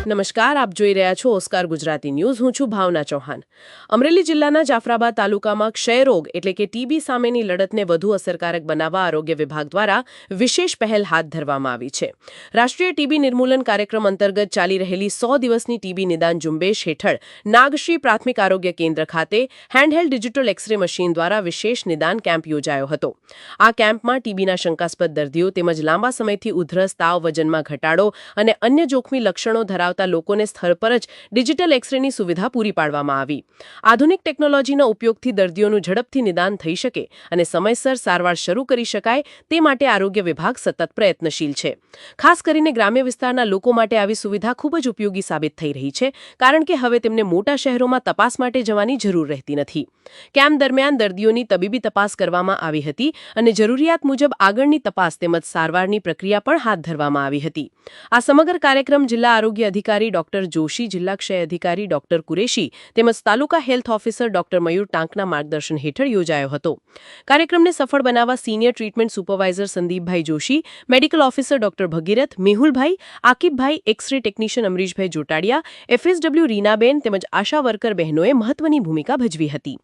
નમસ્કાર, આપ જોઈ રહ્યા છો ઓસ્કાર ગુજરાતી ન્યૂઝ. હું છું ભાવના ચૌહાણ. અમરેલી જિલ્લાના જાફરાબાદ તાલુકામાં ક્ષયરોગ એટલે કે ટીબી સામેની લડતને વધુ અસરકારક બનાવવા આરોગ્ય વિભાગ દ્વારા વિશેષ પહેલ હાથ ધરવામાં આવી છે. રાષ્ટ્રીય ટીબી નિર્મૂલન કાર્યક્રમ અંતર્ગત ચાલી રહેલી 100 દિવસની ટીબી નિદાન ઝુંબેશ હેઠળ નાગશ્રી પ્રાથમિક આરોગ્ય કેન્દ્ર ખાતે હેન્ડહેલ્ડ ડિજિટલ એક્સરે મશીન દ્વારા વિશેષ નિદાન કેમ્પ યોજાયો હતો. આ કેમ્પમાં ટીબીના શંકાસ્પદ દર્દીઓ તેમજ લાંબા સમયથી ઉધરસ, તાવ, વજનમાં ઘટાડો અને અન્ય જોખમી લક્ષણો ધરાવતા લોકોને સ્થળ પર જ ડિજિટલ એક્સરેની સુવિધા પૂરી પાડવામાં આવી. આધુનિક ટેકનોલોજીના ઉપયોગથી દર્દીઓનું ઝડપથી નિદાન થઈ શકે અને સમયસર સારવાર શરૂ કરી શકાય તે માટે આરોગ્ય વિભાગ સતત પ્રયત્નશીલ છે. ખાસ કરીને ગ્રામ્ય વિસ્તારના લોકો માટે આવી સુવિધા ખૂબ જ ઉપયોગી સાબિત થઈ રહી છે, કારણ કે હવે તેમને મોટા શહેરોમાં તપાસ માટે જવાની જરૂર રહેતી નથી. કેમ્પ દરમિયાન દર્દીઓની તબીબી તપાસ કરવામાં આવી હતી અને જરૂરિયાત મુજબ આગળની તપાસ તેમજ સારવારની પ્રક્રિયા પણ હાથ ધરવામાં આવી હતી. આ સમગ્ર કાર્યક્રમ જિલ્લા આરોગ્ય અધિકારી ડોક્ટર જોશી, જિલ્લા ક્ષય અધિકારી ડોક્ટર કુરેશી તેમજ તાલુકા હેલ્થ ઓફિસર ડોક્ટર મયુર ટાંકના માર્ગદર્શન હેઠળ યોજાયો હતો. કાર્યક્રમને સફળ બનાવવા સિનિયર ટ્રીટમેન્ટ સુપરવાઇઝર સંદીપભાઈ Joshi, medical officer doctor Bhagirath, મેહુલભાઈ, આકિબભાઈ, એક્સરે ટેકનિશિયન અમરીશભાઈ જોટાડિયા, FSW રીનાબેન તેમજ આશા વર્કર બહેનોએ મહત્વની ભૂમિકા ભજવી હતી.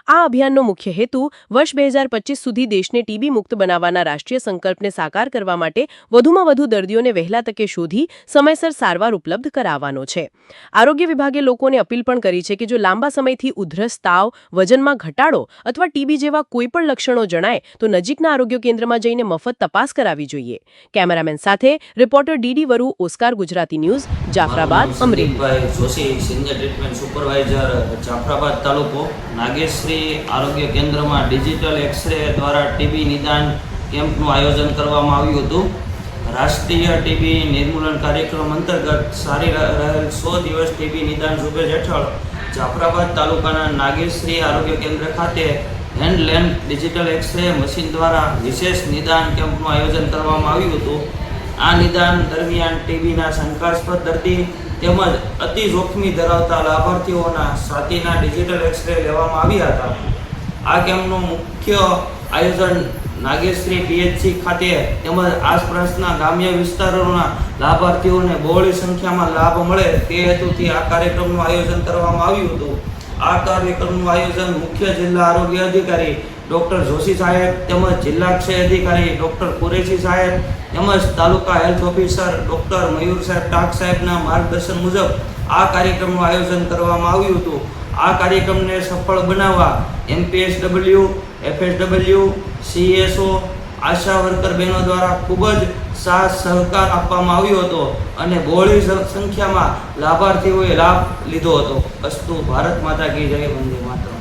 આ અભિયાનનો મુખ્ય હેતુ વર્ષ 2025 સુધી દેશને ટીબી મુક્ત બનાવવાના રાષ્ટ્રીય સંકલ્પને સાકાર કરવા માટે વધુમાં વધુ દર્દીઓને વહેલા તકે શોધી સમયસર સારવાર ઉપલબ્ધ કરાવવાનો છે. આરોગ્ય વિભાગે લોકોને અપીલ પણ કરી છે કે જો લાંબા સમયથી ઉધરસ, તાવ, વજનમાં ઘટાડો અથવા ટીબી જેવા કોઈપણ લક્ષણો જણાય તો નજીકના આરોગ્ય કેન્દ્રમાં જઈને મફત તપાસ કરાવવી જોઈએ. કેમેરામેન સાથે reporter DD Varu, Oscar Gujarati news, Jafrabad, Amreli. Joshi, senior treatment supervisor, Jafrabad તાલુકો. નાગેશ્રી આરોગ્ય કેન્દ્રમાં ડિજિટલ એક્સરે દ્વારા ટીબી નિદાન કેમ્પનું આયોજન કરવામાં આવ્યું હતું. રાષ્ટ્રીય ટીબી નિર્મૂલન કાર્યક્રમ અંતર્ગત સારી રહેલ 100 દિવસ ટીબી નિદાન ઝુંબેશ હેઠળ જાફરાબાદ તાલુકાના નાગેશ્રી આરોગ્ય કેન્દ્ર ખાતે હેન્ડહેલ્ડ ડિજિટલ એક્સરે મશીન દ્વારા વિશેષ નિદાન કેમ્પનું આયોજન કરવામાં આવ્યું હતું. આ નિદાન દરમિયાન ટીબીના શંકાસ્પદ દર્દી તેમજ અતિ જોખમી ધરાવતા લાભાર્થીઓના છાતીના ડિજિટલ એક્સરે લેવામાં આવ્યા હતા. આ કેમ્પનું મુખ્ય આયોજન નાગેશ્રી PHC ખાતે તેમજ આસપાસના ગ્રામ્ય વિસ્તારોના લાભાર્થીઓને બહોળી સંખ્યામાં લાભ મળે તે હેતુથી આ કાર્યક્રમનું આયોજન કરવામાં આવ્યું હતું. આ કાર્યક્રમનું આયોજન મુખ્ય જિલ્લા આરોગ્ય અધિકારી ડોક્ટર જોશી સાહેબ તેમજ જિલ્લા ક્ષય અધિકારી ડોક્ટર કુરેશી સાહેબ તેમજ તાલુકા હેલ્થ ઓફિસર ડોક્ટર મયુર સાહેબ ટાંક સાહેબના માર્ગદર્શન મુજબ આ કાર્યક્રમનું આયોજન કરવામાં આવ્યું હતું. આ કાર્યક્રમને સફળ બનાવવા MPSW, FSW, CSO, આશા વર્કર બહેનો દ્વારા ખૂબ જ સાથ સહકાર આપવામાં આવ્યો હતો અને બહોળી સંખ્યામાં લાભાર્થીઓએ લાભ લીધો હતો. અસ્તુ ભારત માતા કી જય, વંદે માતરમ.